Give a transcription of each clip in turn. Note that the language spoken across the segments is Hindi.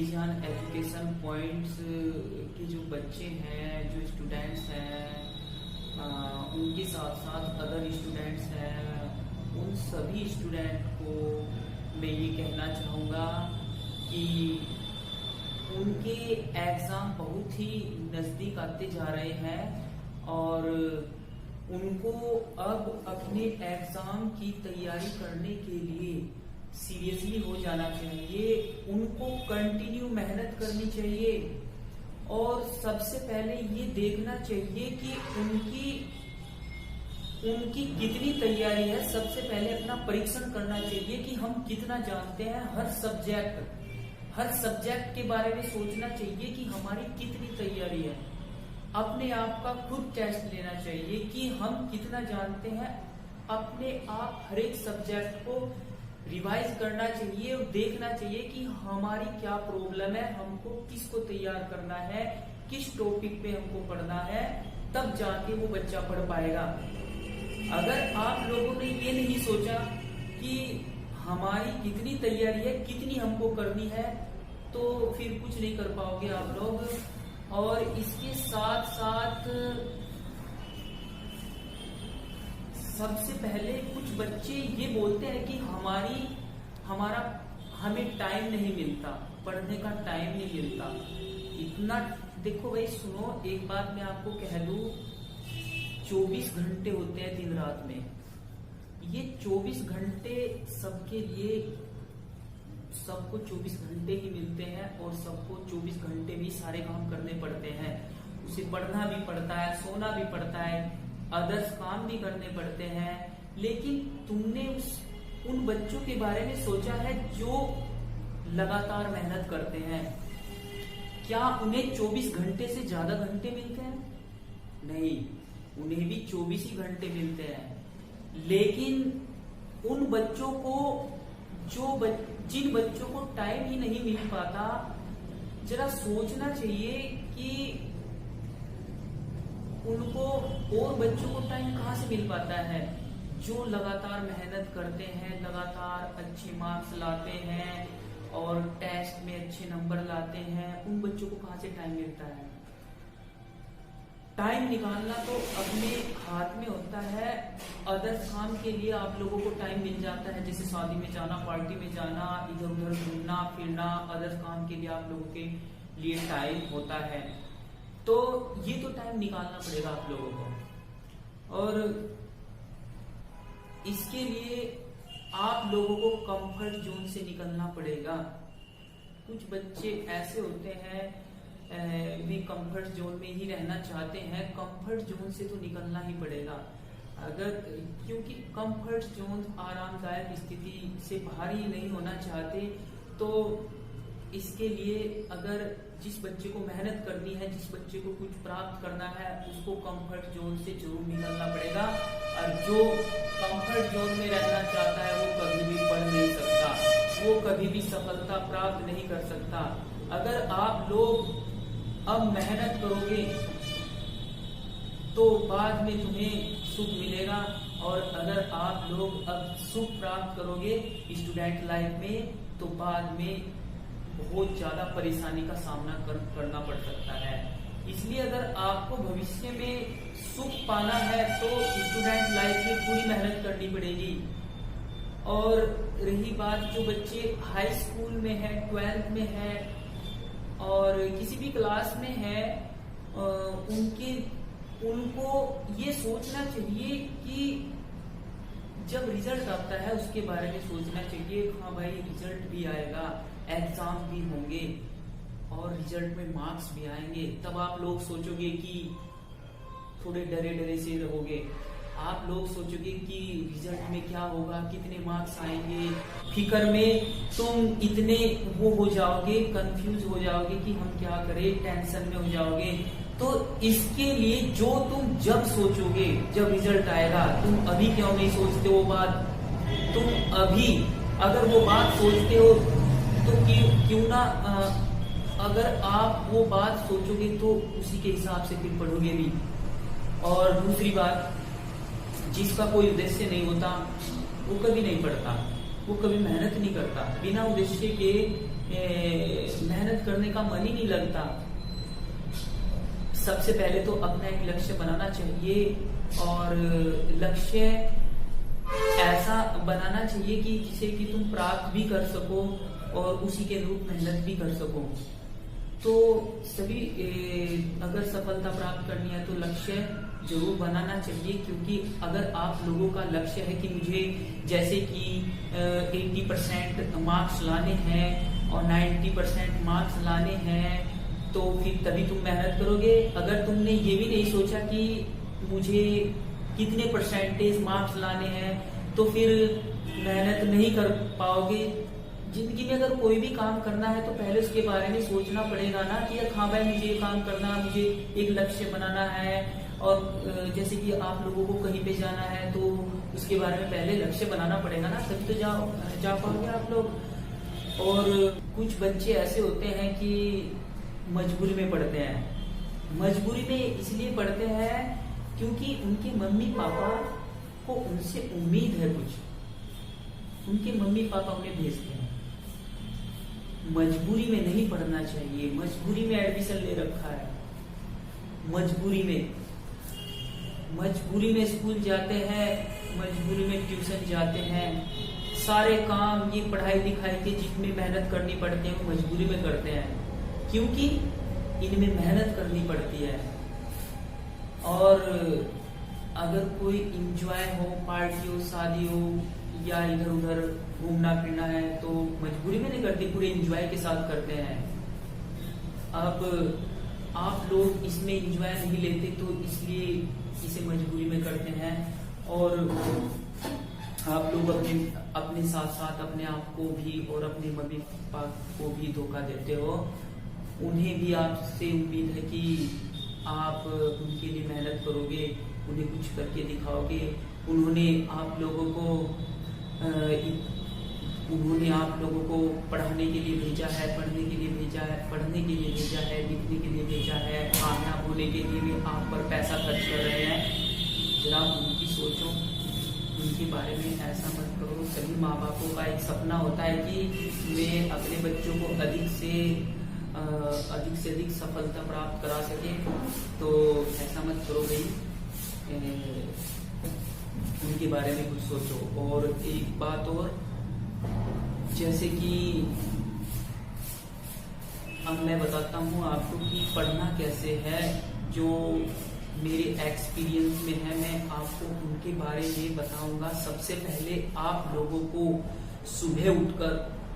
इंडिविजुअल एजुकेशन पॉइंट्स के जो बच्चे हैं, जो स्टूडेंट्स हैं, उनके साथ साथ अदर स्टूडेंट्स हैं, उन सभी स्टूडेंट को मैं ये कहना चाहूँगा कि उनके एग्ज़ाम बहुत ही नज़दीक आते जा रहे हैं और उनको अब अपने एग्ज़ाम की तैयारी करने के लिए सीरियसली हो जाना चाहिए। उनको कंटिन्यू मेहनत करनी चाहिए और सबसे पहले ये देखना चाहिए कि उनकी कितनी तैयारी है। सबसे पहले अपना परीक्षण करना चाहिए कि हम कितना जानते हैं हर सब्जेक्ट के बारे में सोचना चाहिए कि हमारी कितनी तैयारी है। अपने आप का खुद टेस्ट लेना चाहिए कि हम कितना जानते हैं। अपने आप हर एक सब्जेक्ट को रिवाइज करना चाहिए और देखना चाहिए कि हमारी क्या प्रॉब्लम है, हमको किसको तैयार करना है, किस टॉपिक पे हमको पढ़ना है, तब जाके वो बच्चा पढ़ पाएगा। अगर आप लोगों ने ये नहीं सोचा कि हमारी कितनी तैयारी है, कितनी हमको करनी है, तो फिर कुछ नहीं कर पाओगे आप लोग। और इसके साथ साथ सबसे पहले कुछ बच्चे ये बोलते हैं कि हमें टाइम नहीं मिलता, पढ़ने का टाइम नहीं मिलता। इतना देखो भाई, सुनो एक बात मैं आपको कह दूं, 24 घंटे होते हैं दिन रात में। ये 24 घंटे सबके लिए, सबको 24 घंटे ही मिलते हैं और सबको 24 घंटे भी सारे काम करने पड़ते हैं। उसे पढ़ना भी पड़ता है, सोना भी पड़ता है, अदर्स काम भी करने पड़ते हैं। लेकिन तुमने उन बच्चों के बारे में सोचा है जो लगातार मेहनत करते हैं? क्या उन्हें 24 घंटे से ज्यादा घंटे मिलते हैं? नहीं, उन्हें भी 24 ही घंटे मिलते हैं। लेकिन उन बच्चों को जिन बच्चों को टाइम ही नहीं मिल पाता, जरा सोचना चाहिए कि उनको और बच्चों को टाइम कहाँ से मिल पाता है। जो लगातार मेहनत करते हैं, लगातार अच्छे मार्क्स लाते हैं और टेस्ट में अच्छे नंबर लाते हैं, उन बच्चों को कहाँ से टाइम मिलता है? टाइम निकालना तो अपने हाथ में होता है। अदर्स काम के लिए आप लोगों को टाइम मिल जाता है, जैसे शादी में जाना, पार्टी में जाना, इधर उधर घूमना फिरना, अदर्स काम के लिए आप लोगों के लिए टाइम होता है। तो ये तो टाइम निकालना पड़ेगा आप लोगों को। और इसके लिए आप लोगों को कंफर्ट जोन से निकलना पड़ेगा। कुछ बच्चे ऐसे होते हैं भी कंफर्ट जोन में ही रहना चाहते हैं। कंफर्ट जोन से तो निकलना ही पड़ेगा, क्योंकि कंफर्ट जोन आरामदायक स्थिति से बाहर ही नहीं होना चाहते। तो इसके लिए अगर जिस बच्चे को मेहनत करनी है, जिस बच्चे को कुछ प्राप्त करना है, उसको कंफर्ट जोन से जरूर निकलना पड़ेगा। और जो कंफर्ट जोन में रहना चाहता है वो कभी भी पढ़ नहीं सकता, वो कभी भी सफलता प्राप्त नहीं कर सकता। अगर आप लोग अब मेहनत करोगे तो बाद में तुम्हें सुख मिलेगा, और अगर आप लोग अब सुख प्राप्त करोगे स्टूडेंट लाइफ में, तो बाद में बहुत ज्यादा परेशानी का सामना करना पड़ सकता है। इसलिए अगर आपको भविष्य में सुख पाना है तो स्टूडेंट लाइफ में पूरी मेहनत करनी पड़ेगी। और रही बात जो बच्चे हाई स्कूल में है, 12th में है और किसी भी क्लास में है, उनको ये सोचना चाहिए कि जब रिजल्ट आता है उसके बारे में सोचना चाहिए। हाँ भाई, रिजल्ट भी आएगा, एग्जाम भी होंगे और रिजल्ट में मार्क्स भी आएंगे। तब आप लोग सोचोगे कि थोड़े डरे डरे से रहोगे। आप लोग सोचोगे कि रिजल्ट में क्या होगा, कितने मार्क्स आएंगे। फिक्र में तुम इतने वो हो जाओगे, कंफ्यूज हो जाओगे कि हम क्या करें, टेंशन में हो जाओगे। तो इसके लिए जो तुम जब सोचोगे, जब रिजल्ट आएगा, तुम अभी क्यों नहीं सोचते वो बात? तुम अभी अगर वो बात सोचते हो तो क्यों ना, अगर आप वो बात सोचोगे तो उसी के हिसाब से फिर पढ़ोगे भी। और दूसरी बात, जिसका कोई उद्देश्य नहीं होता वो कभी नहीं पढ़ता, वो कभी मेहनत नहीं करता। बिना उद्देश्य के मेहनत करने का मन ही नहीं लगता। सबसे पहले तो अपना एक लक्ष्य बनाना चाहिए और लक्ष्य ऐसा बनाना चाहिए कि जिसे कि तुम प्राप्त भी कर सको और उसी के अनुरूप मेहनत भी कर सको। तो सभी अगर सफलता प्राप्त करनी है तो लक्ष्य जरूर बनाना चाहिए, क्योंकि अगर आप लोगों का लक्ष्य है कि मुझे जैसे कि 80% मार्क्स लाने हैं और 90% मार्क्स लाने हैं, तो फिर तभी तुम मेहनत करोगे। अगर तुमने ये भी नहीं सोचा कि मुझे कितने परसेंटेज मार्क्स लाने हैं, तो फिर मेहनत नहीं कर पाओगे। जिंदगी में अगर कोई भी काम करना है तो पहले उसके बारे में सोचना पड़ेगा ना कि हाँ भाई मुझे ये काम करना, मुझे एक लक्ष्य बनाना है। और जैसे कि आप लोगों को कहीं पे जाना है तो उसके बारे में पहले लक्ष्य बनाना पड़ेगा ना, तभी तो जा पाओगे आप लोग। और कुछ बच्चे ऐसे होते हैं कि मजबूरी में पढ़ते हैं। मजबूरी में इसलिए पढ़ते हैं क्योंकि उनके मम्मी पापा को उनसे उम्मीद है कुछ, उनके मम्मी पापा उन्हें भेजते हैं। मजबूरी में नहीं पढ़ना चाहिए। मजबूरी में एडमिशन ले रखा है, मजबूरी में स्कूल जाते हैं, मजबूरी में ट्यूशन जाते हैं। सारे काम ये पढ़ाई लिखाई के जितनी मेहनत करनी पड़ती है वो मजबूरी में करते हैं, क्योंकि इनमें मेहनत करनी पड़ती है। और अगर कोई इंजॉय हो, पार्टी हो, शादी हो या इधर उधर घूमना फिरना है तो मजबूरी में नहीं करते, पूरे इंजॉय के साथ करते हैं। अब आप लोग इसमें इंजॉय नहीं लेते तो इसलिए इसे मजबूरी में करते हैं। और आप लोग अपने साथ साथ अपने आप को भी और अपने मम्मी पापा को भी धोखा देते हो। उन्हें भी आपसे उम्मीद है कि आप उनके लिए मेहनत करोगे, उन्हें कुछ करके दिखाओगे। उन्होंने आप लोगों को पढ़ाने के लिए भेजा है, पढ़ने के लिए भेजा है, लिखने के लिए भेजा है, कामयाब होने के लिए भी आप पर पैसा खर्च कर रहे हैं। जरा उनकी सोचो, उनके बारे में ऐसा मत करो। सभी माँ बापों का एक सपना होता है कि वे अपने बच्चों को अधिक से अधिक सफलता प्राप्त करा सके, तो ऐसा मत करो भाई, उनके बारे में कुछ सोचो। और एक बात और, जैसे कि अब मैं बताता हूँ आपको कि पढ़ना कैसे है, जो मेरे एक्सपीरियंस में है, मैं आपको उनके बारे में बताऊंगा। सबसे पहले आप लोगों को सुबह उठकर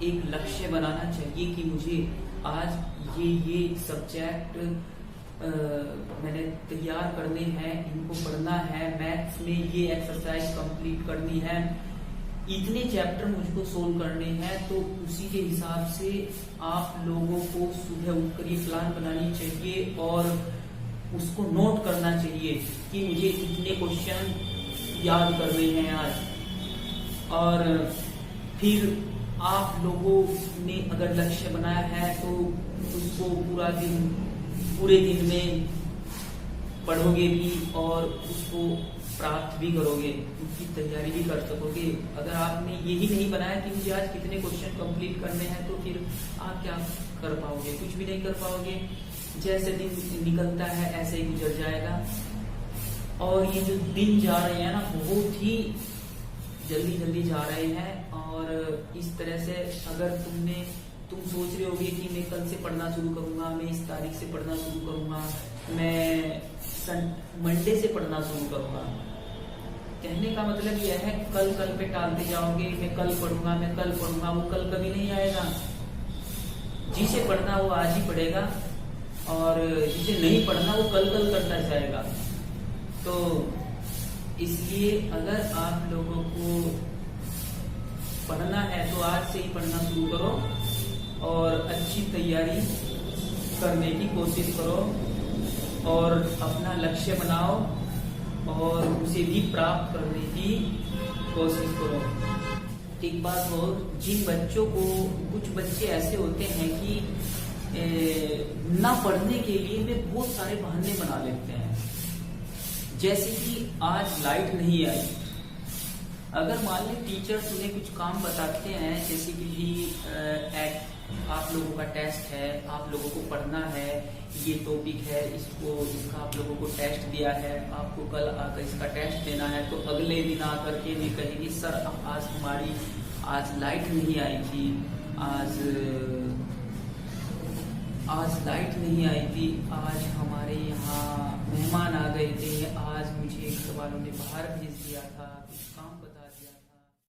एक लक्ष्य बनाना चाहिए कि मुझे आज ये सब्जेक्ट मैंने तैयार करने हैं, इनको पढ़ना है। मैथ्स में ये एक्सरसाइज कंप्लीट करनी है, इतने चैप्टर मुझको सोल्व करने हैं। तो उसी के हिसाब से आप लोगों को सुबह उठकर ये प्लान बनानी चाहिए और उसको नोट करना चाहिए कि मुझे इतने क्वेश्चन याद करने हैं आज। और फिर आप लोगों ने अगर लक्ष्य बनाया है तो उसको पूरे दिन में पढ़ोगे भी और उसको प्राप्त भी करोगे, उसकी तैयारी भी कर सकोगे। अगर आपने यही नहीं बनाया कि मुझे आज कितने क्वेश्चन कंप्लीट करने हैं, तो फिर आप क्या कर पाओगे? कुछ भी नहीं कर पाओगे। जैसे दिन निकलता है ऐसे ही गुजर जाएगा। और ये जो दिन जा रहे हैं ना, बहुत ही जल्दी जा रहे हैं। और इस तरह से अगर तुम सोच रहे होगे कि मैं कल से पढ़ना शुरू करूंगा, मैं इस तारीख से पढ़ना शुरू करूंगा, मैं मंडे से पढ़ना शुरू करूंगा, कहने का मतलब यह है कल पे टालते जाओगे। मैं कल पढ़ूंगा, वो कल कभी नहीं आएगा। जिसे पढ़ना वो आज ही पढ़ेगा और जिसे नहीं पढ़ना वो कल करता जाएगा। तो इसलिए अगर आप लोगों को पढ़ना है तो आज से ही पढ़ना शुरू करो और अच्छी तैयारी करने की कोशिश करो और अपना लक्ष्य बनाओ और उसे भी प्राप्त करने की कोशिश करो। एक बात और, जिन बच्चों को, कुछ बच्चे ऐसे होते हैं कि ना पढ़ने के लिए वे बहुत सारे बहाने बना लेते हैं। जैसे कि आज लाइट नहीं आई, अगर मान ली टीचर्स उन्हें कुछ काम बताते हैं, जैसे कि आप लोगों का टेस्ट है, आप लोगों को पढ़ना है, ये टॉपिक है, इसका आप लोगों को टेस्ट दिया है, आपको कल आकर इसका टेस्ट देना है, तो अगले दिन आकर के भी कहेंगे सर आज लाइट नहीं आई थी, आज लाइट नहीं आई थी, आज हमारे यहाँ मेहमान आ गए थे, आज मुझे घर वालों ने बाहर भेज दिया था, कुछ काम